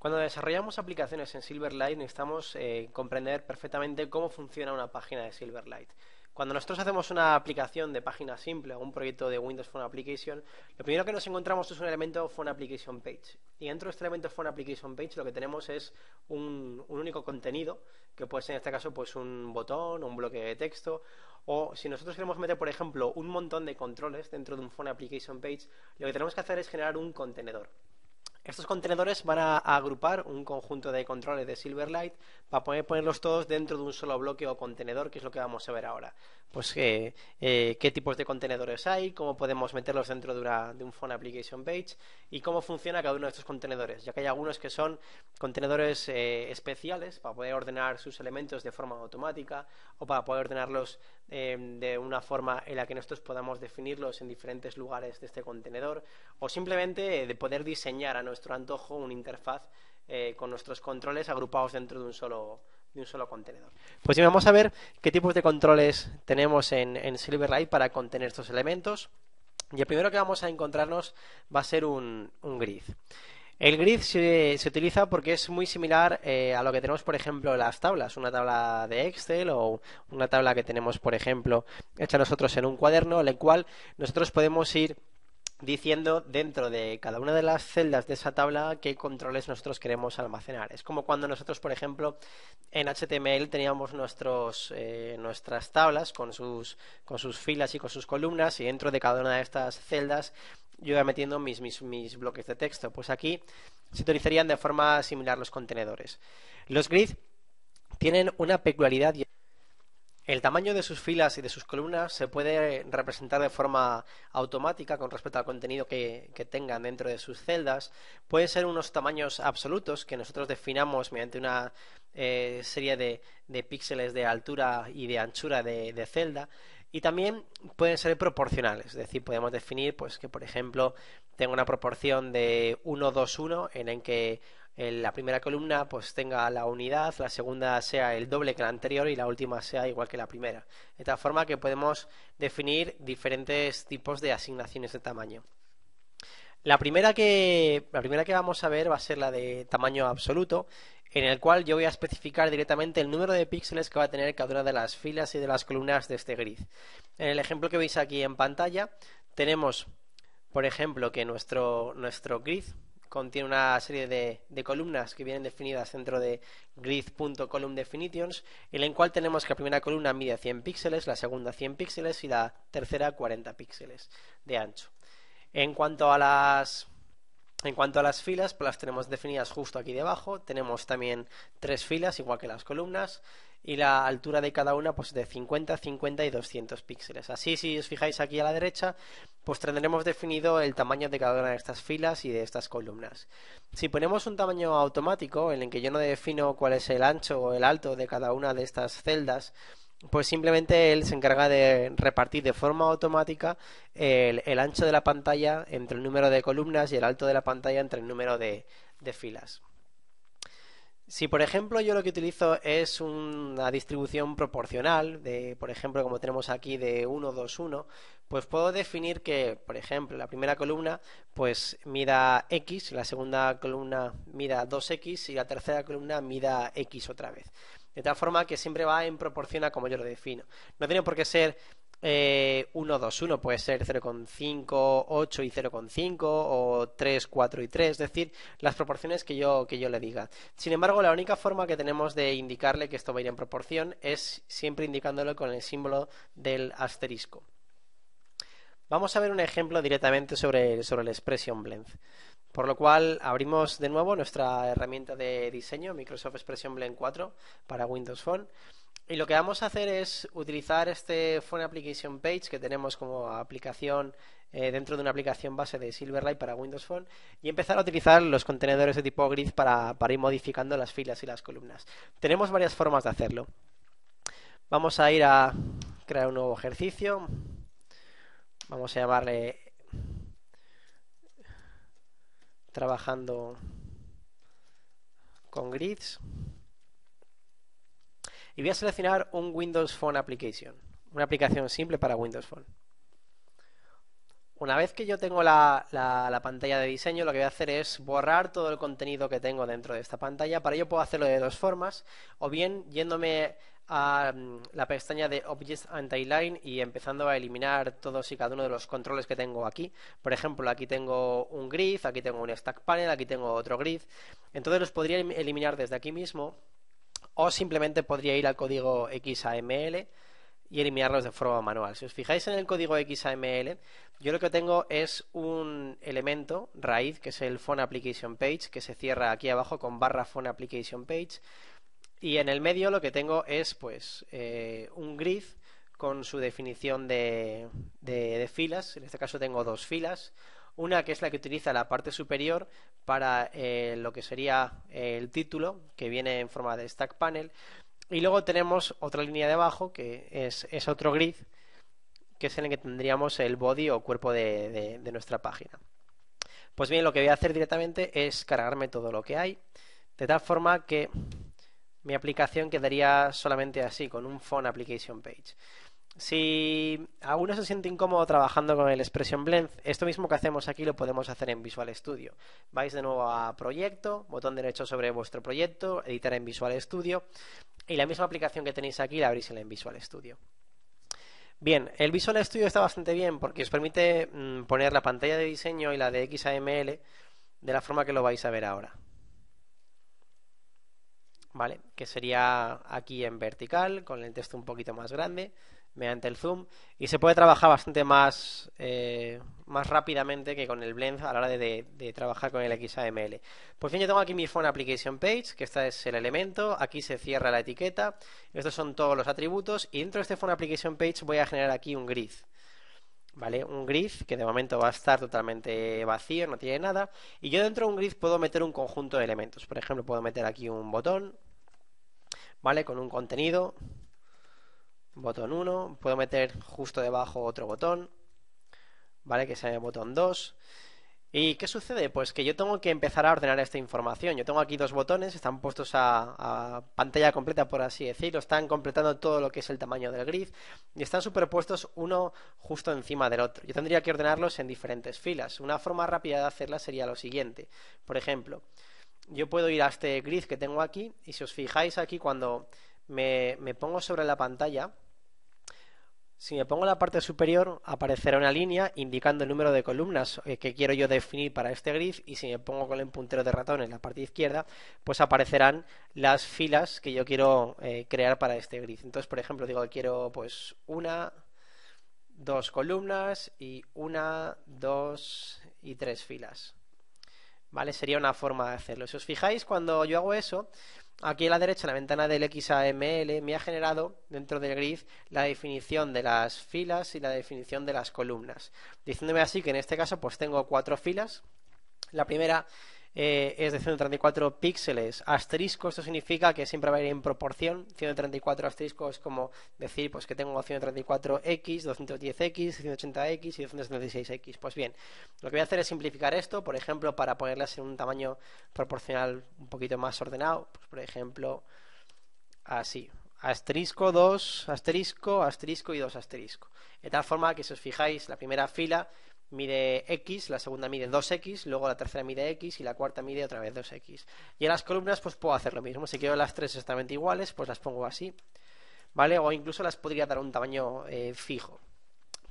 Cuando desarrollamos aplicaciones en Silverlight necesitamos comprender perfectamente cómo funciona una página de Silverlight. Cuando nosotros hacemos una aplicación de página simple o un proyecto de Windows Phone Application, lo primero que nos encontramos es un elemento Phone Application Page. Y dentro de este elemento Phone Application Page lo que tenemos es un único contenido, que puede ser en este caso pues un botón o un bloque de texto. O si nosotros queremos meter, por ejemplo, un montón de controles dentro de un Phone Application Page, lo que tenemos que hacer es generar un contenedor. Estos contenedores van a agrupar un conjunto de controles de Silverlight para poder ponerlos todos dentro de un solo bloque o contenedor, que es lo que vamos a ver ahora. Pues qué tipos de contenedores hay, cómo podemos meterlos dentro de un Phone Application Page y cómo funciona cada uno de estos contenedores, ya que hay algunos que son contenedores especiales para poder ordenar sus elementos de forma automática o para poder ordenarlos de una forma en la que nosotros podamos definirlos en diferentes lugares de este contenedor o simplemente de poder diseñar a nuestro antojo una interfaz con nuestros controles agrupados dentro de un solo contenedor. Pues bien, vamos a ver qué tipos de controles tenemos en Silverlight para contener estos elementos. Y el primero que vamos a encontrarnos va a ser un grid. El grid se utiliza porque es muy similar a lo que tenemos, por ejemplo, en las tablas. Una tabla de Excel o una tabla que tenemos, por ejemplo, hecha nosotros en un cuaderno, en el cual nosotros podemos ir diciendo dentro de cada una de las celdas de esa tabla qué controles nosotros queremos almacenar. Es como cuando nosotros, por ejemplo, en HTML teníamos nuestras tablas con sus filas y con sus columnas, y dentro de cada una de estas celdas yo iba metiendo mis bloques de texto. Pues aquí se utilizarían de forma similar los contenedores. Los grid tienen una peculiaridad. El tamaño de sus filas y de sus columnas se puede representar de forma automática con respecto al contenido que tengan dentro de sus celdas. Pueden ser unos tamaños absolutos que nosotros definamos mediante una serie de píxeles de altura y de anchura de celda. Y también pueden ser proporcionales, es decir, podemos definir pues que, por ejemplo, tenga una proporción de 1, 2, 1 en el que la primera columna pues tenga la unidad, la segunda sea el doble que la anterior y la última sea igual que la primera. De tal forma que podemos definir diferentes tipos de asignaciones de tamaño. La primera que vamos a ver va a ser la de tamaño absoluto, en el cual yo voy a especificar directamente el número de píxeles que va a tener cada una de las filas y de las columnas de este grid. En el ejemplo que veis aquí en pantalla tenemos, por ejemplo, que nuestro grid contiene una serie de columnas que vienen definidas dentro de grid.columnDefinitions, en el cual tenemos que la primera columna mide 100 píxeles, la segunda 100 píxeles y la tercera 40 píxeles de ancho. En cuanto a las filas, pues las tenemos definidas justo aquí debajo. Tenemos también 3 filas, igual que las columnas, y la altura de cada una pues de 50, 50 y 200 píxeles. Así, si os fijáis aquí a la derecha, pues tendremos definido el tamaño de cada una de estas filas y de estas columnas. Si ponemos un tamaño automático en el que yo no defino cuál es el ancho o el alto de cada una de estas celdas, pues simplemente él se encarga de repartir de forma automática el ancho de la pantalla entre el número de columnas y el alto de la pantalla entre el número de filas. Si, por ejemplo, yo lo que utilizo es una distribución proporcional, por ejemplo, como tenemos aquí de 1, 2, 1, pues puedo definir que, por ejemplo, la primera columna pues mida X, la segunda columna mida 2X y la tercera columna mida X otra vez. De tal forma que siempre va en proporción a como yo lo defino. No tiene por qué ser 1, 2, 1, puede ser 0,5, 8 y 0,5 o 3, 4 y 3, es decir, las proporciones que yo le diga. Sin embargo, la única forma que tenemos de indicarle que esto va a ir en proporción es siempre indicándolo con el símbolo del asterisco. Vamos a ver un ejemplo directamente sobre el Expression Blend. Por lo cual abrimos de nuevo nuestra herramienta de diseño, Microsoft Expression Blend 4 para Windows Phone. Y lo que vamos a hacer es utilizar este Phone Application Page que tenemos como aplicación dentro de una aplicación base de Silverlight para Windows Phone y empezar a utilizar los contenedores de tipo grid para ir modificando las filas y las columnas. Tenemos varias formas de hacerlo. Vamos a ir a crear un nuevo ejercicio. Vamos a llamarle trabajando con grids. Y voy a seleccionar un Windows Phone Application, una aplicación simple para Windows Phone. Una vez que yo tengo la pantalla de diseño, lo que voy a hacer es borrar todo el contenido que tengo dentro de esta pantalla. Para ello puedo hacerlo de dos formas, o bien yéndome a la pestaña de Objects Anti-Line y empezando a eliminar todos y cada uno de los controles que tengo aquí. Por ejemplo, aquí tengo un grid, aquí tengo un stack panel, aquí tengo otro grid. Entonces los podría eliminar desde aquí mismo, o simplemente podría ir al código XAML y eliminarlos de forma manual. Si os fijáis en el código XAML, yo lo que tengo es un elemento raíz, que es el Phone Application Page, que se cierra aquí abajo con barra Phone Application Page, y en el medio lo que tengo es pues un grid con su definición de filas. En este caso tengo dos filas, una que es la que utiliza la parte superior para lo que sería el título, que viene en forma de stack panel, y luego tenemos otra línea de abajo que es otro grid, que es en el que tendríamos el body o cuerpo de nuestra página. Pues bien, lo que voy a hacer directamente es cargarme todo lo que hay, de tal forma que mi aplicación quedaría solamente así, con un Phone Application Page. Si alguno se siente incómodo trabajando con el Expression Blend, esto mismo que hacemos aquí lo podemos hacer en Visual Studio. Vais de nuevo a Proyecto, botón derecho sobre vuestro proyecto, Editar en Visual Studio, y la misma aplicación que tenéis aquí la abrís en Visual Studio. Bien, el Visual Studio está bastante bien porque os permite poner la pantalla de diseño y la de XAML de la forma que lo vais a ver ahora. ¿Vale? Que sería aquí en vertical, con el texto un poquito más grande, mediante el zoom, y se puede trabajar bastante más rápidamente que con el blend a la hora de trabajar con el XAML. Pues bien, yo tengo aquí mi Phone Application Page, que este es el elemento, aquí se cierra la etiqueta, estos son todos los atributos, y dentro de este Phone Application Page voy a generar aquí un grid. ¿Vale? Un grid que de momento va a estar totalmente vacío, no tiene nada, y yo dentro de un grid puedo meter un conjunto de elementos. Por ejemplo, puedo meter aquí un botón, ¿vale? Con un contenido, botón 1, puedo meter justo debajo otro botón, ¿vale? Que sea el botón 2. ¿Y qué sucede? Pues que yo tengo que empezar a ordenar esta información. Yo tengo aquí dos botones, están puestos a pantalla completa, por así decirlo, están completando todo lo que es el tamaño del grid y están superpuestos uno justo encima del otro. Yo tendría que ordenarlos en diferentes filas. Una forma rápida de hacerla sería lo siguiente. Por ejemplo, yo puedo ir a este grid que tengo aquí y si os fijáis aquí cuando me pongo sobre la pantalla, si me pongo en la parte superior aparecerá una línea indicando el número de columnas que quiero yo definir para este grid, y si me pongo con el puntero de ratón en la parte izquierda pues aparecerán las filas que yo quiero crear para este grid. Entonces, por ejemplo, digo que quiero pues una, dos columnas y una, dos y tres filas. ¿Vale? Sería una forma de hacerlo. Si os fijáis, cuando yo hago eso, aquí a la derecha, en la ventana del XAML, me ha generado dentro del grid la definición de las filas y la definición de las columnas, diciéndome así que en este caso pues tengo cuatro filas. La primera es de 134 píxeles asterisco. Esto significa que siempre va a ir en proporción. 134 asterisco es como decir pues que tengo 134x, 210x, 180x y 276x. Pues bien, lo que voy a hacer es simplificar esto, por ejemplo, para ponerlas en un tamaño proporcional un poquito más ordenado. Pues, por ejemplo, así. Asterisco, 2, asterisco, asterisco y 2 asterisco. De tal forma que si os fijáis, la primera fila mide x, la segunda mide 2x, luego la tercera mide x y la cuarta mide otra vez 2x. Y en las columnas pues puedo hacer lo mismo. Si quiero las tres exactamente iguales, pues las pongo así, ¿vale? O incluso las podría dar un tamaño fijo.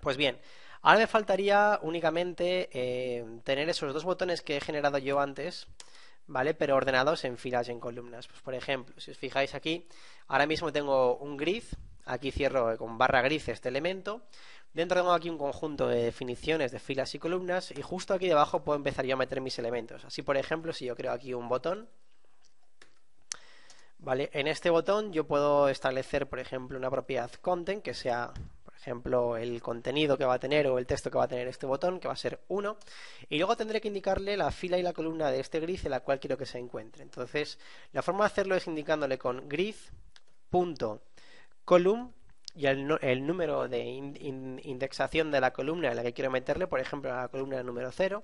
Pues bien, ahora me faltaría únicamente tener esos dos botones que he generado yo antes, ¿vale? Pero ordenados en filas y en columnas. Pues por ejemplo, si os fijáis aquí, ahora mismo tengo un grid, aquí cierro con barra grid este elemento. Dentro tengo aquí un conjunto de definiciones de filas y columnas y justo aquí debajo puedo empezar yo a meter mis elementos. Así, por ejemplo, si yo creo aquí un botón, ¿vale? En este botón yo puedo establecer, por ejemplo, una propiedad content que sea, por ejemplo, el contenido que va a tener o el texto que va a tener este botón, que va a ser 1, y luego tendré que indicarle la fila y la columna de este grid en la cual quiero que se encuentre. Entonces, la forma de hacerlo es indicándole con grid.column y el número de indexación de la columna en la que quiero meterle, por ejemplo, a la columna número 0,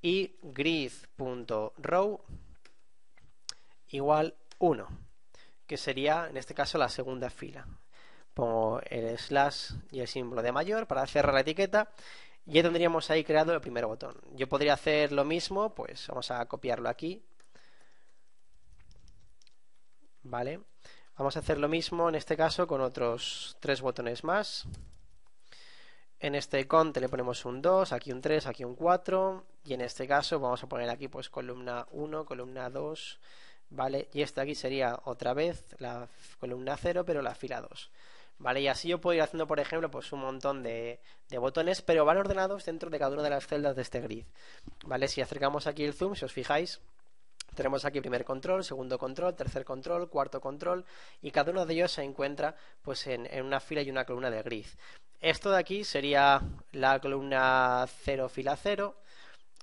y grid.row igual 1, que sería en este caso la segunda fila. Pongo el slash y el símbolo de mayor para cerrar la etiqueta ya tendríamos ahí creado el primer botón. Yo podría hacer lo mismo, pues vamos a copiarlo aquí, ¿vale? Vamos a hacer lo mismo en este caso con otros 3 botones más. En este conte le ponemos un 2, aquí un 3, aquí un 4, y en este caso vamos a poner aquí pues columna 1, columna 2, ¿vale? Y este aquí sería otra vez la columna 0, pero la fila 2, ¿vale? Y así yo puedo ir haciendo, por ejemplo, pues un montón de botones, pero van ordenados dentro de cada una de las celdas de este grid, ¿vale? Si acercamos aquí el zoom, si os fijáis, tenemos aquí primer control, segundo control, tercer control, cuarto control, y cada uno de ellos se encuentra pues en una fila y una columna de grid. Esto de aquí sería la columna 0 fila 0,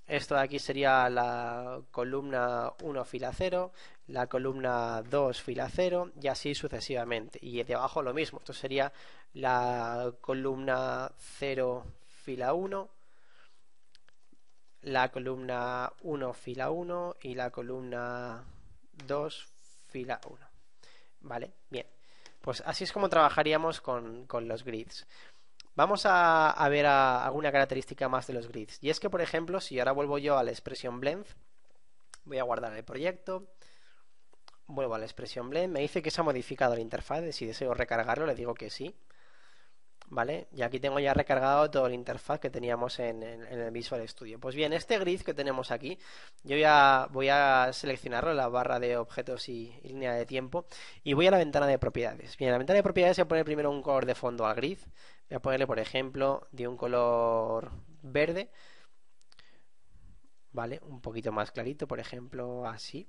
esto de aquí sería la columna 1 fila 0, la columna 2 fila 0 y así sucesivamente. Y de abajo lo mismo, esto sería la columna 0 fila 1, la columna 1 fila 1 y la columna 2 fila 1. ¿Vale? Bien. Pues así es como trabajaríamos con los grids. Vamos a ver alguna característica más de los grids. Y es que, por ejemplo, si ahora vuelvo yo a la expresión blend, voy a guardar el proyecto, vuelvo a la expresión blend, me dice que se ha modificado la interfaz, si deseo recargarlo le digo que sí. ¿Vale? Y aquí tengo ya recargado todo el interfaz que teníamos en el Visual Studio. Pues bien, este grid que tenemos aquí, yo voy a seleccionarlo en la barra de objetos y línea de tiempo y voy a la ventana de propiedades. Bien, en la ventana de propiedades voy a poner primero un color de fondo al grid. Voy a ponerle, por ejemplo, de un color verde, ¿vale? Un poquito más clarito, por ejemplo, así.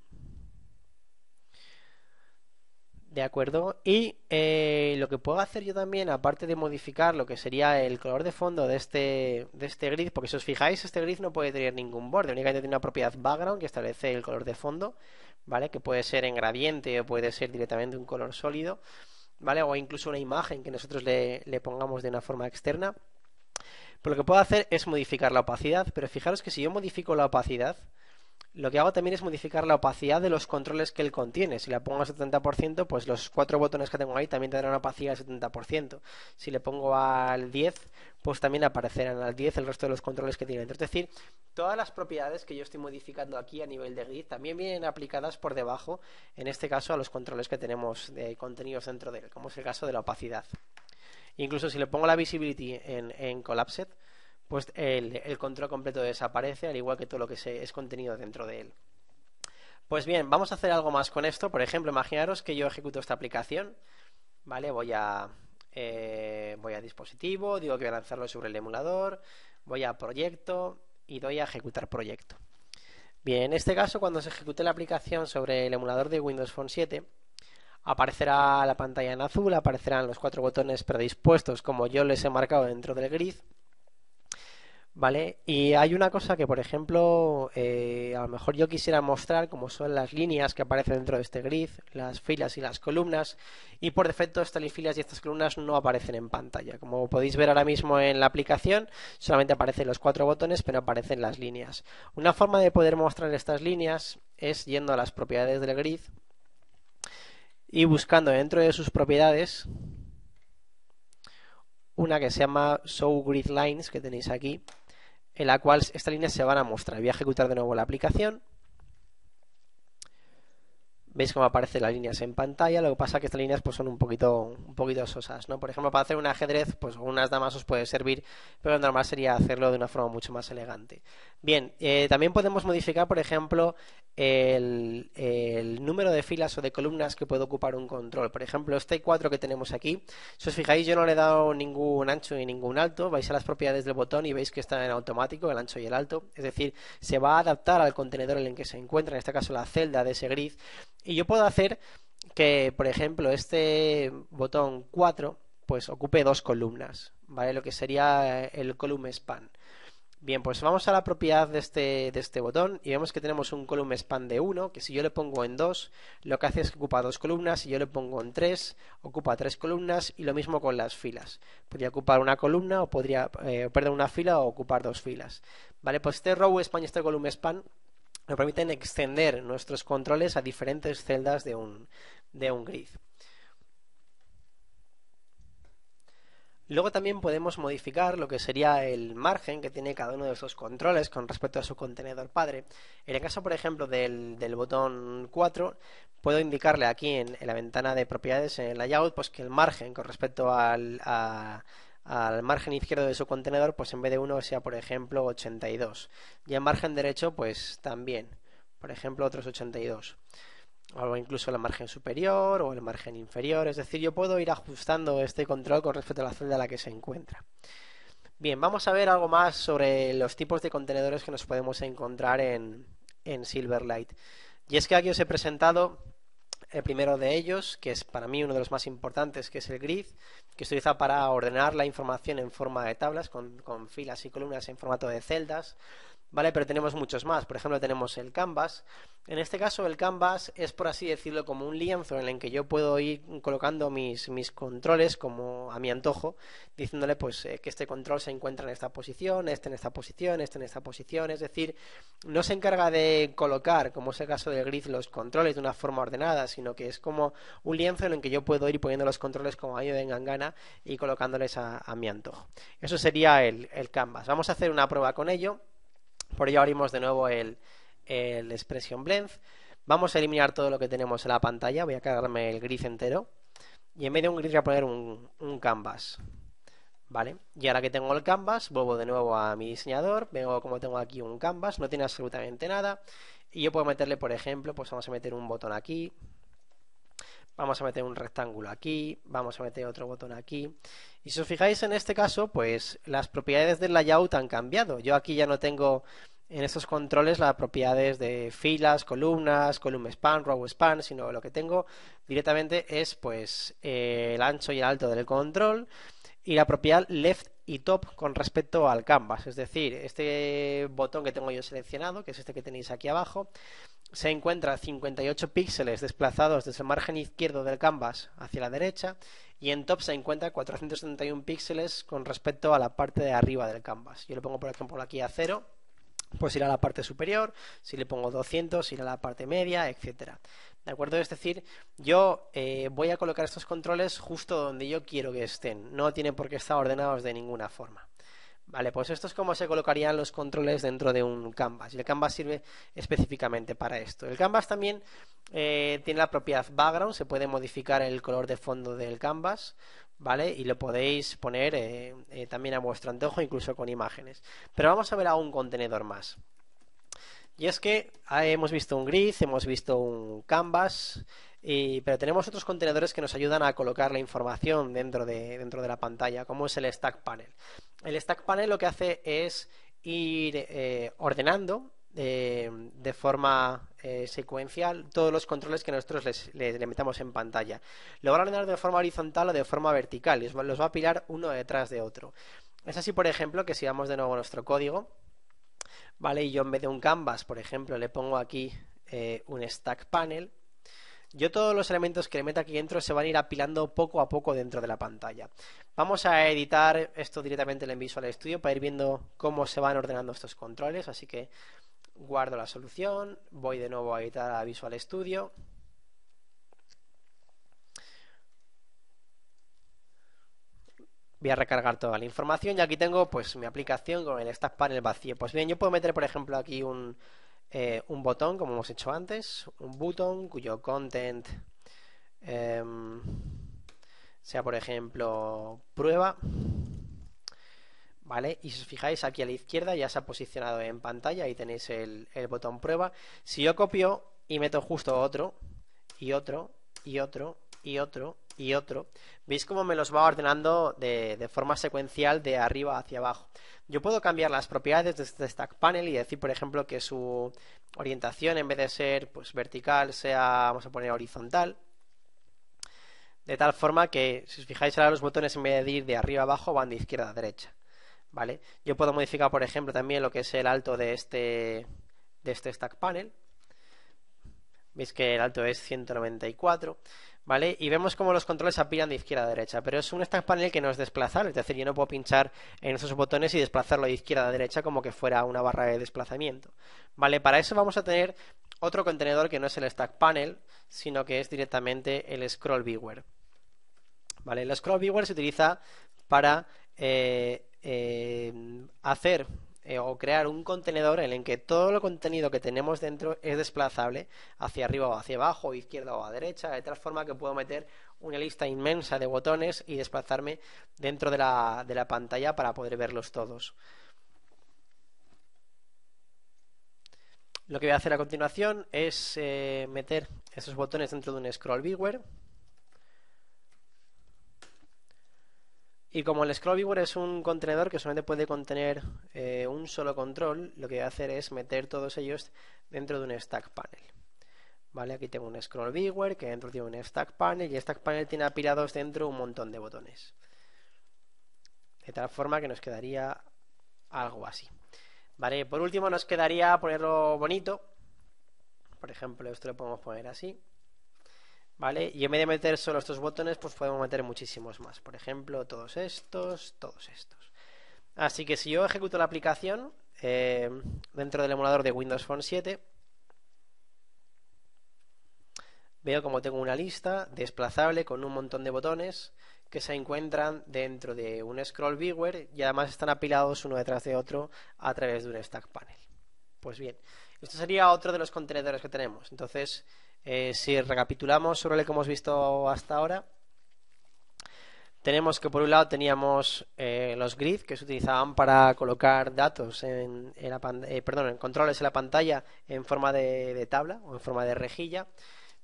De acuerdo, y lo que puedo hacer yo también, aparte de modificar lo que sería el color de fondo de este grid, porque si os fijáis, este grid no puede tener ningún borde, únicamente tiene una propiedad background que establece el color de fondo, ¿vale? Que puede ser en gradiente o puede ser directamente un color sólido, ¿vale? O incluso una imagen que nosotros le pongamos de una forma externa. Pero lo que puedo hacer es modificar la opacidad, pero fijaros que si yo modifico la opacidad, lo que hago también es modificar la opacidad de los controles que él contiene. Si la pongo al 70%, pues los 4 botones que tengo ahí también tendrán una opacidad del 70%. Si le pongo al 10, pues también aparecerán al 10 el resto de los controles que tiene dentro. Es decir, todas las propiedades que yo estoy modificando aquí a nivel de grid también vienen aplicadas por debajo, en este caso a los controles que tenemos de contenidos dentro de él, como es el caso de la opacidad. Incluso si le pongo la visibility en Collapsed, pues el control completo desaparece, al igual que todo lo que es contenido dentro de él. Pues bien, vamos a hacer algo más con esto. Por ejemplo, imaginaros que yo ejecuto esta aplicación, ¿vale? Voy a dispositivo, digo que voy a lanzarlo sobre el emulador, voy a proyecto y doy a ejecutar proyecto. Bien, en este caso, cuando se ejecute la aplicación sobre el emulador de Windows Phone 7, aparecerá la pantalla en azul, aparecerán los 4 botones predispuestos como yo les he marcado dentro del grid. ¿Vale? Y hay una cosa que, por ejemplo, a lo mejor yo quisiera mostrar, como son las líneas que aparecen dentro de este grid, las filas y las columnas, y por defecto estas filas y estas columnas no aparecen en pantalla. Como podéis ver ahora mismo en la aplicación, solamente aparecen los 4 botones, pero no aparecen las líneas. Una forma de poder mostrar estas líneas es yendo a las propiedades del grid y buscando dentro de sus propiedades una que se llama Show Grid Lines, que tenéis aquí, en la cual estas líneas se van a mostrar. Voy a ejecutar de nuevo la aplicación. Veis cómo aparecen las líneas en pantalla. Lo que pasa es que estas líneas pues, son un poquito sosas, ¿no? Por ejemplo, para hacer un ajedrez, pues unas damas os puede servir, pero lo normal sería hacerlo de una forma mucho más elegante. Bien, también podemos modificar, por ejemplo, el número de filas o de columnas que puede ocupar un control. Por ejemplo, este 4 que tenemos aquí, si os fijáis, yo no le he dado ningún ancho ni ningún alto. Vais a las propiedades del botón y veis que está en automático, el ancho y el alto. Es decir, se va a adaptar al contenedor en el que se encuentra, en este caso la celda de ese grid. Y yo puedo hacer que, por ejemplo, este botón 4 pues ocupe 2 columnas, ¿vale? Lo que sería el column span. Bien, pues vamos a la propiedad de este botón y vemos que tenemos un column span de 1, que si yo le pongo en 2, lo que hace es que ocupa 2 columnas, si yo le pongo en 3, ocupa 3 columnas, y lo mismo con las filas. Podría ocupar una columna o podría perder una fila o ocupar 2 filas. Vale, pues este row span y este column span nos permiten extender nuestros controles a diferentes celdas de un grid. Luego también podemos modificar lo que sería el margen que tiene cada uno de estos controles con respecto a su contenedor padre. En el caso, por ejemplo, del botón 4, puedo indicarle aquí en la ventana de propiedades en el layout, pues que el margen con respecto al margen izquierdo de su contenedor, pues en vez de 1 sea, por ejemplo, 82. Y el margen derecho, pues también, por ejemplo, otros 82. O incluso el margen superior o el margen inferior. Es decir, yo puedo ir ajustando este control con respecto a la celda en la que se encuentra. Bien, vamos a ver algo más sobre los tipos de contenedores que nos podemos encontrar en Silverlight. Y es que aquí os he presentado el primero de ellos, que es para mí uno de los más importantes, que es el grid, que se utiliza para ordenar la información en forma de tablas, con filas y columnas en formato de celdas. ¿Vale? Pero tenemos muchos más. Por ejemplo, tenemos el canvas. En este caso, el canvas es, por así decirlo, como un lienzo en el que yo puedo ir colocando mis controles como a mi antojo, diciéndole pues que este control se encuentra en esta posición, este en esta posición, este en esta posición. Es decir, no se encarga de colocar, como es el caso del grid, los controles de una forma ordenada, sino que es como un lienzo en el que yo puedo ir poniendo los controles como a mí me venga en gana y colocándoles a mi antojo. Eso sería el canvas. Vamos a hacer una prueba con ello. Por ello abrimos de nuevo el Expression Blend. Vamos a eliminar todo lo que tenemos en la pantalla. Voy a cargarme el grid entero. Y en vez de un grid voy a poner un canvas. ¿Vale? Y ahora que tengo el canvas, vuelvo de nuevo a mi diseñador. Veo como tengo aquí un canvas. No tiene absolutamente nada. Y yo puedo meterle, por ejemplo, pues vamos a meter un botón aquí. Vamos a meter un rectángulo aquí. Vamos a meter otro botón aquí. Y si os fijáis en este caso, pues las propiedades del layout han cambiado. Yo aquí ya no tengo en estos controles las propiedades de filas, columnas, column span, row span, sino lo que tengo directamente es pues el ancho y el alto del control y la propiedad left y top con respecto al canvas. Es decir, este botón que tengo yo seleccionado, que es este que tenéis aquí abajo, se encuentra 58 píxeles desplazados desde el margen izquierdo del canvas hacia la derecha y en top se encuentra 471 píxeles con respecto a la parte de arriba del canvas. Yo le pongo por ejemplo aquí a 0, pues irá a la parte superior, si le pongo 200 irá a la parte media, etcétera. ¿De acuerdo? Es decir, yo voy a colocar estos controles justo donde yo quiero que estén, no tienen por qué estar ordenados de ninguna forma. Vale, pues esto es como se colocarían los controles dentro de un canvas y el canvas sirve específicamente para esto. El canvas también tiene la propiedad background, se puede modificar el color de fondo del canvas, ¿vale? Y lo podéis poner también a vuestro antojo, incluso con imágenes. Pero vamos a ver a un contenedor más. Y es que hemos visto un grid, hemos visto un canvas, pero tenemos otros contenedores que nos ayudan a colocar la información dentro de la pantalla, como es el Stack Panel. El Stack Panel lo que hace es ir ordenando de forma secuencial todos los controles que nosotros le metamos en pantalla. Lo va a ordenar de forma horizontal o de forma vertical y los va a apilar uno detrás de otro. Es así, por ejemplo, que si vamos de nuevo a nuestro código, ¿vale? Y yo en vez de un canvas, por ejemplo, le pongo aquí un Stack Panel. Yo todos los elementos que le meto aquí dentro se van a ir apilando poco a poco dentro de la pantalla. Vamos a editar esto directamente en Visual Studio para ir viendo cómo se van ordenando estos controles. Así que guardo la solución, voy de nuevo a editar a Visual Studio. Voy a recargar toda la información y aquí tengo pues mi aplicación con el Stack Panel vacío. Pues bien, yo puedo meter por ejemplo aquí un botón, como hemos hecho antes, un botón cuyo content sea por ejemplo prueba, ¿vale? Y si os fijáis aquí a la izquierda ya se ha posicionado en pantalla, ahí tenéis el botón prueba. Si yo copio y meto justo otro y otro y otro y otro y otro, veis cómo me los va ordenando de forma secuencial de arriba hacia abajo. Yo puedo cambiar las propiedades de este Stack Panel y decir, por ejemplo, que su orientación en vez de ser pues vertical sea, vamos a poner horizontal, de tal forma que, si os fijáis ahora, los botones en vez de ir de arriba a abajo van de izquierda a derecha, ¿vale? Yo puedo modificar, por ejemplo, también lo que es el alto de este Stack Panel. Veis que el alto es 194, ¿vale? Y vemos cómo los controles apilan de izquierda a derecha, pero es un Stack Panel que no es desplazable, es decir, yo no puedo pinchar en esos botones y desplazarlo de izquierda a derecha como que fuera una barra de desplazamiento, ¿vale? Para eso vamos a tener otro contenedor que no es el Stack Panel, sino que es directamente el Scroll Viewer. ¿Vale? El scroll viewer se utiliza para hacer o crear un contenedor en el que todo el contenido que tenemos dentro es desplazable hacia arriba o hacia abajo, izquierda o a derecha, de tal forma que puedo meter una lista inmensa de botones y desplazarme dentro de la pantalla para poder verlos todos. Lo que voy a hacer a continuación es meter esos botones dentro de un scroll viewer. Y como el scroll viewer es un contenedor que solamente puede contener un solo control, lo que voy a hacer es meter todos ellos dentro de un stack panel. Vale, aquí tengo un scroll viewer que dentro tiene un stack panel y el stack panel tiene apilados dentro un montón de botones. De tal forma que nos quedaría algo así. Vale, por último nos quedaría ponerlo bonito. Por ejemplo, esto lo podemos poner así. ¿Vale? Y en vez de meter solo estos botones, pues podemos meter muchísimos más. Por ejemplo, todos estos, todos estos. Así que si yo ejecuto la aplicación dentro del emulador de Windows Phone 7, veo como tengo una lista desplazable con un montón de botones que se encuentran dentro de un scroll viewer y además están apilados uno detrás de otro a través de un stack panel. Pues bien, esto sería otro de los contenedores que tenemos. Entonces, si recapitulamos sobre lo que hemos visto hasta ahora, tenemos que por un lado teníamos los grid que se utilizaban para colocar datos en controles en la pantalla en forma de tabla o en forma de rejilla.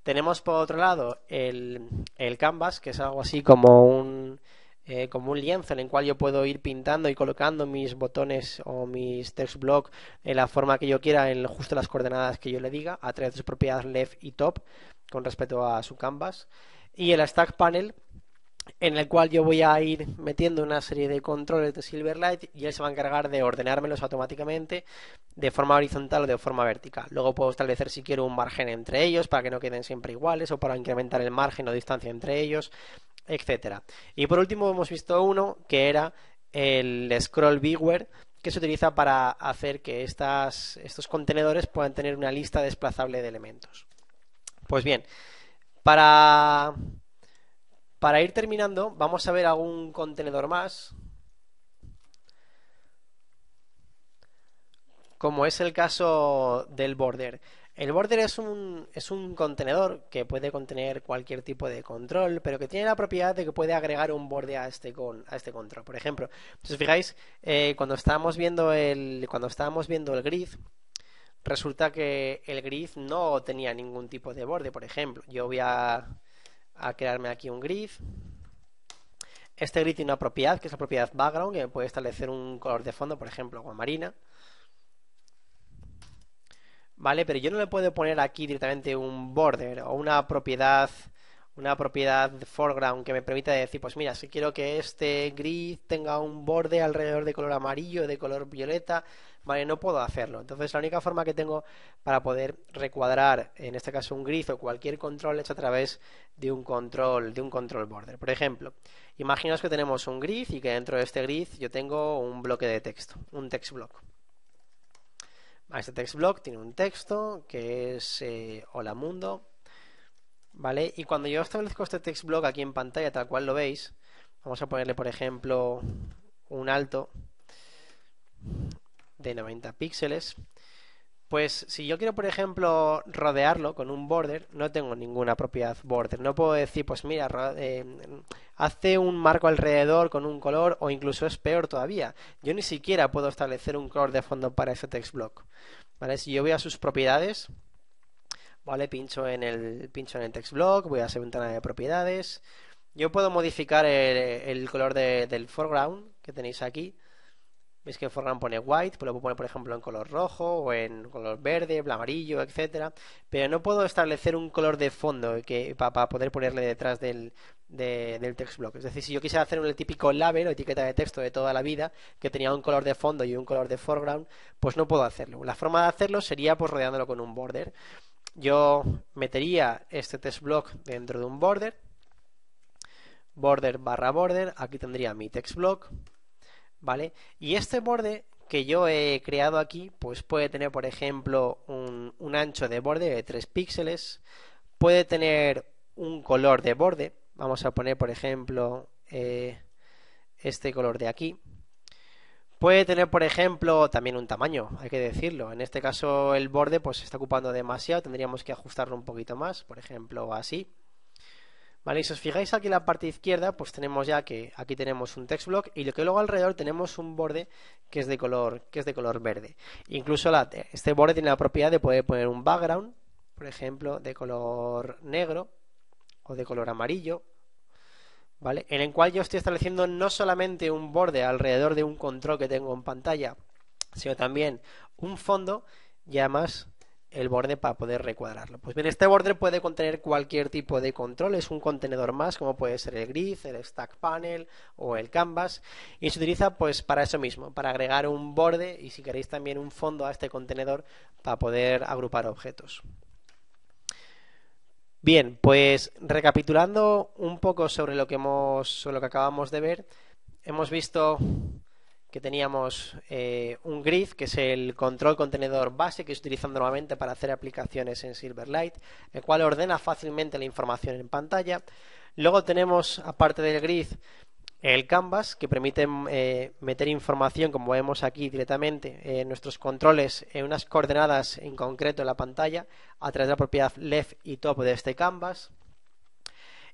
Tenemos por otro lado el canvas, que es algo así como un lienzo en el cual yo puedo ir pintando y colocando mis botones o mis text block en la forma que yo quiera, en justo las coordenadas que yo le diga, a través de sus propiedades left y top con respecto a su canvas. Y el stack panel, en el cual yo voy a ir metiendo una serie de controles de Silverlight y él se va a encargar de ordenármelos automáticamente de forma horizontal o de forma vertical. Luego puedo establecer si quiero un margen entre ellos para que no queden siempre iguales o para incrementar el margen o distancia entre ellos, etcétera. Y por último hemos visto uno que era el scroll viewer, que se utiliza para hacer que estos contenedores puedan tener una lista desplazable de elementos. Pues bien, para ir terminando, vamos a ver algún contenedor más, como es el caso del border. El border es un contenedor que puede contener cualquier tipo de control, pero que tiene la propiedad de que puede agregar un borde a este control. Por ejemplo, si os fijáis, cuando estábamos viendo el grid, resulta que el grid no tenía ningún tipo de borde. Por ejemplo, yo voy a crearme aquí un grid. Este grid tiene una propiedad, que es la propiedad background, que puede establecer un color de fondo, por ejemplo, agua marina. ¿Vale? Pero yo no le puedo poner aquí directamente un border o una propiedad foreground que me permita decir, pues mira, si quiero que este grid tenga un borde alrededor de color amarillo, de color violeta, vale, no puedo hacerlo. Entonces la única forma que tengo para poder recuadrar, en este caso un grid o cualquier control, es a través de un control border. Por ejemplo, imaginaos que tenemos un grid y que dentro de este grid yo tengo un bloque de texto, un text block. Este text block tiene un texto que es hola mundo, ¿vale? Y cuando yo establezco este text block aquí en pantalla, tal cual lo veis, vamos a ponerle, por ejemplo, un alto de 90 píxeles. Pues si yo quiero, por ejemplo, rodearlo con un border, no tengo ninguna propiedad border. No puedo decir, pues mira, hace un marco alrededor con un color, o incluso es peor todavía. Yo ni siquiera puedo establecer un color de fondo para ese text block. ¿Vale? Si yo voy a sus propiedades, ¿vale? Pincho en el text block, voy a esa ventana de propiedades. Yo puedo modificar el color del foreground que tenéis aquí. Veis que el foreground pone white, pues lo puedo poner por ejemplo en color rojo o en color verde, amarillo, etcétera. Pero no puedo establecer un color de fondo para poder ponerle detrás del text block. Es decir, si yo quisiera hacer un típico label o etiqueta de texto de toda la vida que tenía un color de fondo y un color de foreground, pues no puedo hacerlo. La forma de hacerlo sería pues rodeándolo con un border. Yo metería este text block dentro de un border barra border, aquí tendría mi text block, ¿vale? Y este borde que yo he creado aquí, pues puede tener, por ejemplo, un ancho de borde de 3 píxeles, puede tener un color de borde, vamos a poner, por ejemplo, este color de aquí. Puede tener, por ejemplo, también un tamaño, hay que decirlo. En este caso el borde pues se está ocupando demasiado, tendríamos que ajustarlo un poquito más, por ejemplo, así. Vale, y si os fijáis aquí en la parte izquierda, pues tenemos ya que aquí tenemos un text block y lo que luego alrededor tenemos un borde que es de color verde. Incluso este borde tiene la propiedad de poder poner un background, por ejemplo, de color negro o de color amarillo, ¿vale? En el cual yo estoy estableciendo no solamente un borde alrededor de un control que tengo en pantalla, sino también un fondo y además el borde para poder recuadrarlo. Pues bien, este borde puede contener cualquier tipo de control, es un contenedor más, como puede ser el grid, el stack panel o el canvas, y se utiliza pues para eso mismo, para agregar un borde y si queréis también un fondo a este contenedor para poder agrupar objetos. Bien, pues recapitulando un poco sobre lo que acabamos de ver, hemos visto que teníamos un grid, que es el control contenedor base que se utiliza normalmente para hacer aplicaciones en Silverlight, el cual ordena fácilmente la información en pantalla. Luego tenemos, aparte del grid, el canvas, que permite meter información, como vemos aquí directamente, en nuestros controles en unas coordenadas en concreto en la pantalla, a través de la propiedad left y top de este canvas.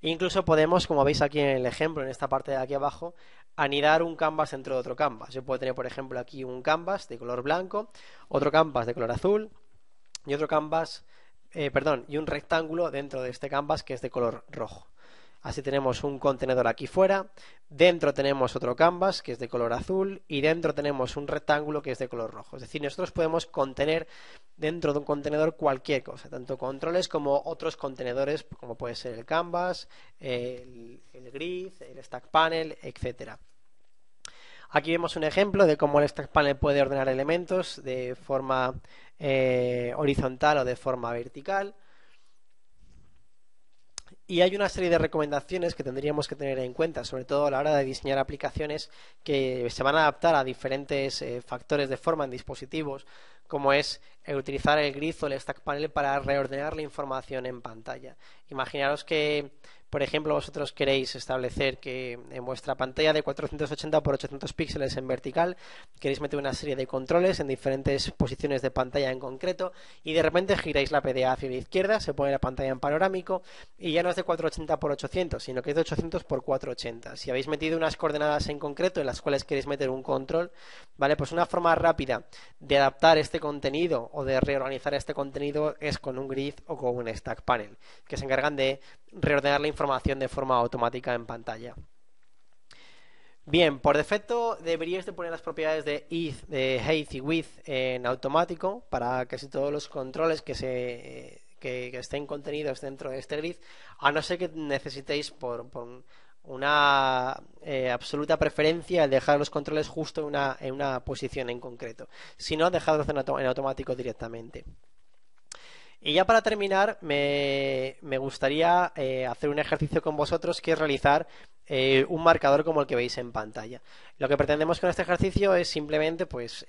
Incluso podemos, como veis aquí en el ejemplo, en esta parte de aquí abajo, anidar un canvas dentro de otro canvas. Yo puedo tener, por ejemplo, aquí un canvas de color blanco, otro canvas de color azul y otro canvas, y un rectángulo dentro de este canvas que es de color rojo. Así tenemos un contenedor aquí fuera, dentro tenemos otro canvas que es de color azul y dentro tenemos un rectángulo que es de color rojo. Es decir, nosotros podemos contener dentro de un contenedor cualquier cosa, tanto controles como otros contenedores, como puede ser el canvas, el grid, el stack panel, etcétera. Aquí vemos un ejemplo de cómo el stack panel puede ordenar elementos de forma horizontal o de forma vertical. Y hay una serie de recomendaciones que tendríamos que tener en cuenta, sobre todo a la hora de diseñar aplicaciones que se van a adaptar a diferentes factores de forma en dispositivos, como es utilizar el grid o el stack panel para reordenar la información en pantalla. Imaginaros que, por ejemplo, vosotros queréis establecer que en vuestra pantalla de 480 por 800 píxeles en vertical queréis meter una serie de controles en diferentes posiciones de pantalla en concreto y de repente giráis la PDA hacia la izquierda, se pone la pantalla en panorámico y ya no es de 480 por 800, sino que es de 800 por 480. Si habéis metido unas coordenadas en concreto en las cuales queréis meter un control, ¿vale? Pues una forma rápida de adaptar este contenido o de reorganizar este contenido es con un grid o con un stack panel, que se encargan de reordenar la información de forma automática en pantalla. Bien, por defecto deberíais de poner las propiedades de height y width en automático para casi todos los controles que estén contenidos dentro de este grid, a no ser que necesitéis por una absoluta preferencia el dejar los controles justo en una posición en concreto. Si no, dejadlos en automático directamente. Y ya para terminar, me gustaría hacer un ejercicio con vosotros que es realizar un marcador como el que veis en pantalla. Lo que pretendemos con este ejercicio es simplemente pues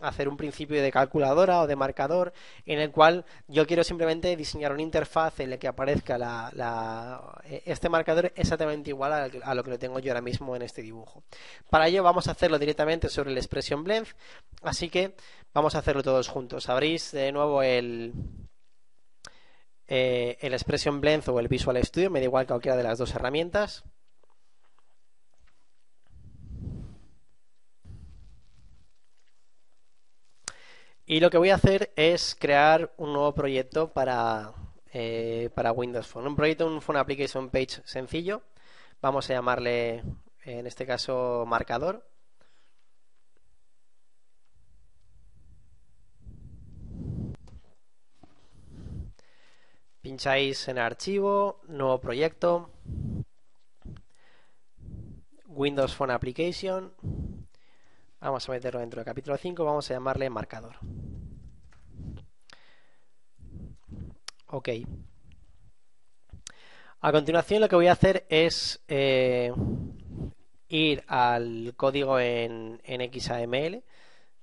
hacer un principio de calculadora o de marcador en el cual yo quiero simplemente diseñar una interfaz en la que aparezca este marcador exactamente igual a lo que lo tengo yo ahora mismo en este dibujo. Para ello vamos a hacerlo directamente sobre el Expression Blend, así que vamos a hacerlo todos juntos. Abrís de nuevo el Expression Blend o el Visual Studio, me da igual cualquiera de las dos herramientas. Y lo que voy a hacer es crear un nuevo proyecto para Windows Phone. Un proyecto, un Phone Application Page sencillo. Vamos a llamarle, en este caso, marcador. Pincháis en archivo, nuevo proyecto, Windows Phone Application. Vamos a meterlo dentro del capítulo 5, vamos a llamarle marcador. Ok. A continuación lo que voy a hacer es ir al código en XAML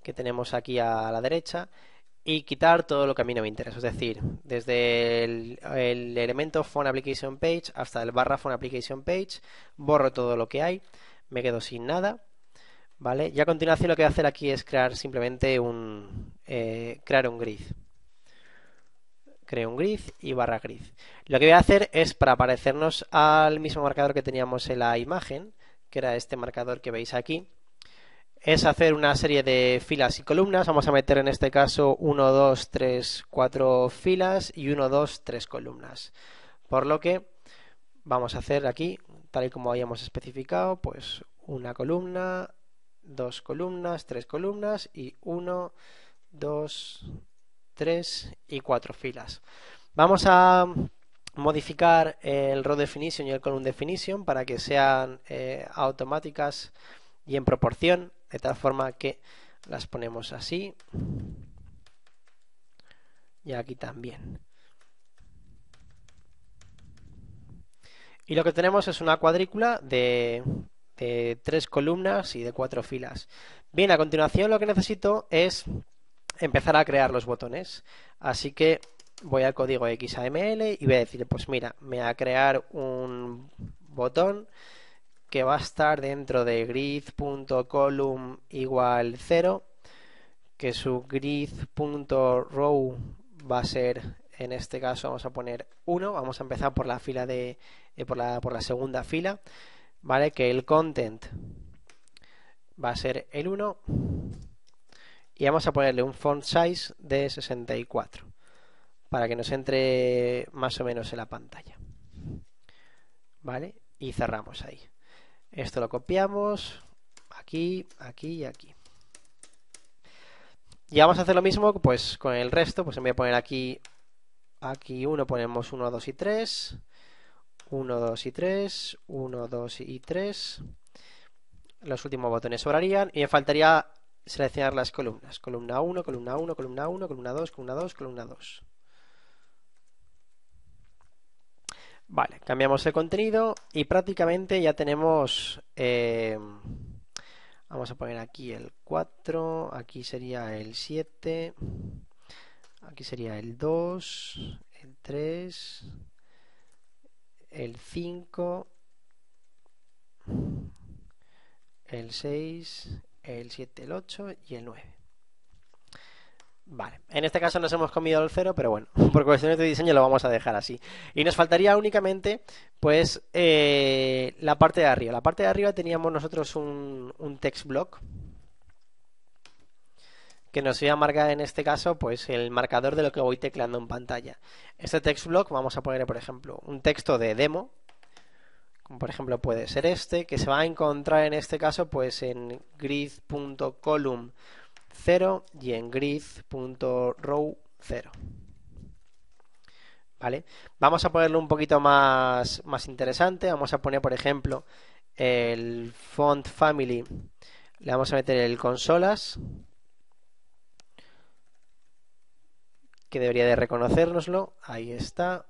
que tenemos aquí a la derecha y quitar todo lo que a mí no me interesa. Es decir, desde el elemento Phone Application Page hasta el barra Phone Application Page, borro todo lo que hay, me quedo sin nada, ¿vale? Y a continuación lo que voy a hacer aquí es crear simplemente crear un grid. Creo un grid y barra grid. Lo que voy a hacer es, para parecernos al mismo marcador que teníamos en la imagen, que era este marcador que veis aquí, es hacer una serie de filas y columnas. Vamos a meter en este caso 1, 2, 3, 4 filas y 1, 2, 3 columnas. Por lo que vamos a hacer aquí, tal y como habíamos especificado, pues una columna, 2 columnas, 3 columnas y 1, 2, 3 y 4 filas. Vamos a modificar el row definition y el column definition para que sean automáticas y en proporción, de tal forma que las ponemos así y aquí también. Y lo que tenemos es una cuadrícula de 3 columnas y de 4 filas. Bien, a continuación lo que necesito es empezar a crear los botones. Así que voy al código XAML y voy a decir, pues mira, me voy a crear un botón que va a estar dentro de grid.column igual 0, que su grid.row va a ser, en este caso vamos a poner 1, vamos a empezar por la fila por la segunda fila, ¿vale? Que el content va a ser el 1 y vamos a ponerle un font size de 64 para que nos entre más o menos en la pantalla, ¿vale? Y cerramos ahí. Esto lo copiamos aquí, aquí y aquí. Y vamos a hacer lo mismo pues con el resto. Pues en vez de poner aquí 1, ponemos 1, 2 y 3, 1, 2 y 3, 1, 2 y 3. Los últimos botones sobrarían y me faltaría seleccionar las columnas. Columna 1, columna 1, columna 1, columna 2, columna 2, columna 2. Vale, cambiamos el contenido y prácticamente ya tenemos... vamos a poner aquí el 4, aquí sería el 7, aquí sería el 2, el 3, el 5, el 6, el 7, el 8 y el 9. Vale, en este caso nos hemos comido el 0, pero bueno, por cuestiones de diseño lo vamos a dejar así. Y nos faltaría únicamente, pues, la parte de arriba. La parte de arriba teníamos nosotros un text block que nos iba a marcar en este caso, pues, el marcador de lo que voy tecleando en pantalla. Este text block vamos a poner, por ejemplo, un texto de demo, como por ejemplo puede ser este, que se va a encontrar en este caso, pues, en grid.column 0 y en grid.row 0. ¿Vale? Vamos a ponerlo un poquito más interesante. Vamos a poner, por ejemplo, el font family. Le vamos a meter el consolas, que debería de reconocérnoslo. Ahí está.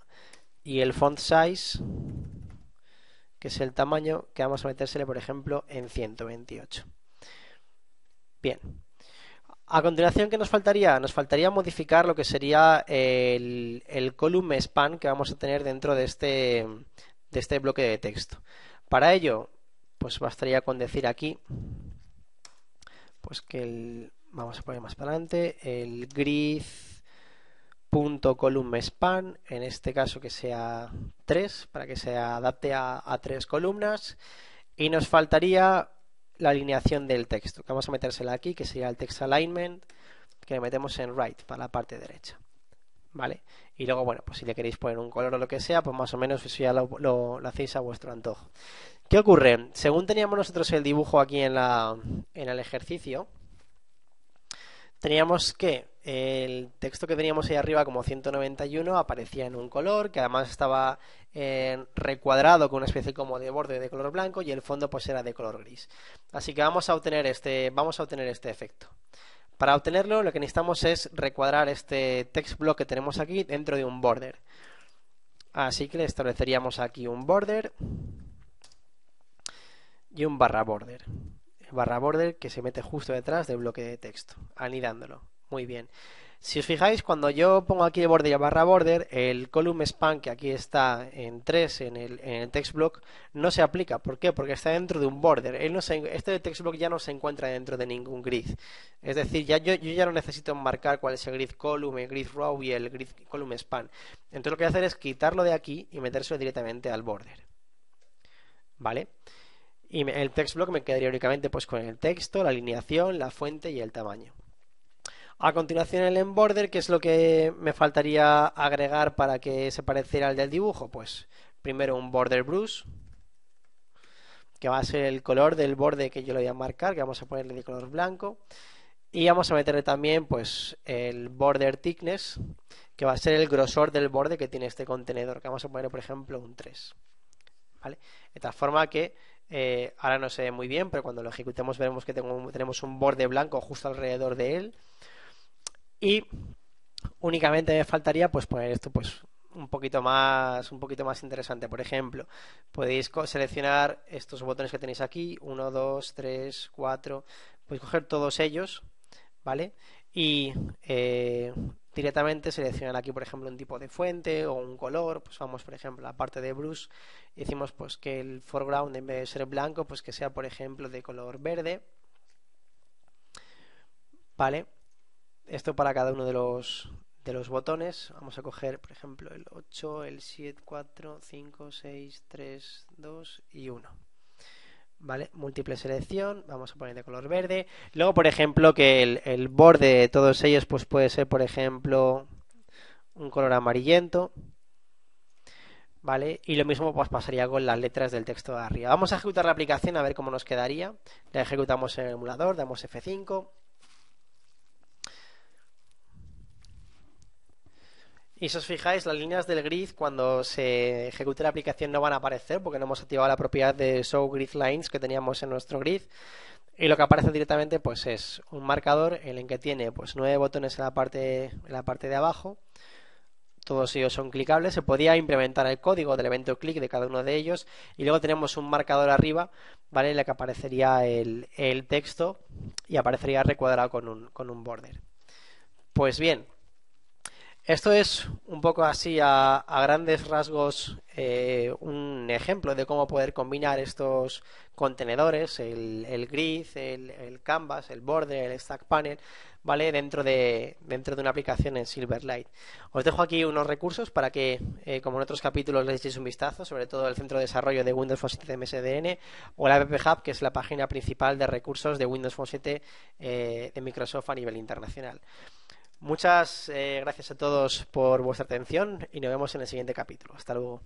Y el font size, que es el tamaño, que vamos a metérsele, por ejemplo, en 128. Bien. A continuación, ¿qué nos faltaría? Nos faltaría modificar lo que sería el column span que vamos a tener dentro de este bloque de texto. Para ello, pues bastaría con decir aquí, pues que vamos a poner más para adelante, el grid.column span, en este caso que sea 3, para que se adapte a 3 columnas, y nos faltaría la alineación del texto, que vamos a metérsela aquí, que sería el text alignment, que le metemos en right, para la parte derecha, ¿vale? Y luego, bueno, pues si le queréis poner un color o lo que sea, pues más o menos eso ya lo hacéis a vuestro antojo. ¿Qué ocurre? Según teníamos nosotros el dibujo aquí en el ejercicio, teníamos que el texto que teníamos ahí arriba como 191 aparecía en un color que además estaba recuadrado con una especie como de borde de color blanco y el fondo pues era de color gris. Así que vamos a obtener este efecto. Para obtenerlo lo que necesitamos es recuadrar este text block que tenemos aquí dentro de un border. Así que le estableceríamos aquí un border y un barra border. Barra border que se mete justo detrás del bloque de texto, anidándolo. Muy bien. Si os fijáis, cuando yo pongo aquí el border y barra border, el column span que aquí está en 3 en el text block no se aplica. ¿Por qué? Porque está dentro de un border. Este text block ya no se encuentra dentro de ningún grid. Es decir, yo ya no necesito marcar cuál es el grid column, el grid row y el grid column span. Entonces lo que voy a hacer es quitarlo de aquí y metérselo directamente al border. ¿Vale? Y el text block me quedaría únicamente pues con el texto, la alineación, la fuente y el tamaño. A continuación el border, ¿qué es lo que me faltaría agregar para que se pareciera al del dibujo? Pues primero un border brush, que va a ser el color del borde que yo le voy a marcar, que vamos a ponerle de color blanco. Y vamos a meterle también pues el border thickness, que va a ser el grosor del borde que tiene este contenedor, que vamos a poner por ejemplo un 3. ¿Vale? De tal forma que ahora no se ve muy bien, pero cuando lo ejecutemos veremos que tenemos un borde blanco justo alrededor de él. Y únicamente me faltaría pues poner esto pues un poquito más interesante. Por ejemplo, podéis seleccionar estos botones que tenéis aquí, 1, 2, 3, 4, podéis coger todos ellos, ¿vale? Y directamente seleccionar aquí, por ejemplo, un tipo de fuente o un color. Pues vamos, por ejemplo, a la parte de brush y decimos pues que el foreground, en vez de ser blanco, pues que sea, por ejemplo, de color verde, ¿vale? Esto para cada uno de los botones. Vamos a coger, por ejemplo, el 8, el 7, 4, 5, 6, 3, 2 y 1. ¿Vale? Múltiple selección, vamos a poner de color verde. Luego, por ejemplo, que el borde de todos ellos pues puede ser, por ejemplo, un color amarillento. ¿Vale? Y lo mismo pues pasaría con las letras del texto de arriba. Vamos a ejecutar la aplicación a ver cómo nos quedaría. La ejecutamos en el emulador, damos F5. Y si os fijáis, las líneas del grid cuando se ejecute la aplicación no van a aparecer porque no hemos activado la propiedad de Show Grid Lines que teníamos en nuestro grid. Y lo que aparece directamente pues es un marcador en el que tiene pues 9 botones en la parte de abajo. Todos ellos son clicables. Se podía implementar el código del evento click de cada uno de ellos. Y luego tenemos un marcador arriba, ¿vale? En el que aparecería el texto y aparecería recuadrado con un border. Pues bien. Esto es un poco así a grandes rasgos un ejemplo de cómo poder combinar estos contenedores, el grid, el canvas, el border, el stack panel, ¿vale? Dentro de una aplicación en Silverlight. Os dejo aquí unos recursos para que, como en otros capítulos, les echéis un vistazo, sobre todo el centro de desarrollo de Windows Phone 7 MSDN o la App Hub, que es la página principal de recursos de Windows Phone 7 de Microsoft a nivel internacional. Muchas gracias a todos por vuestra atención y nos vemos en el siguiente capítulo. Hasta luego.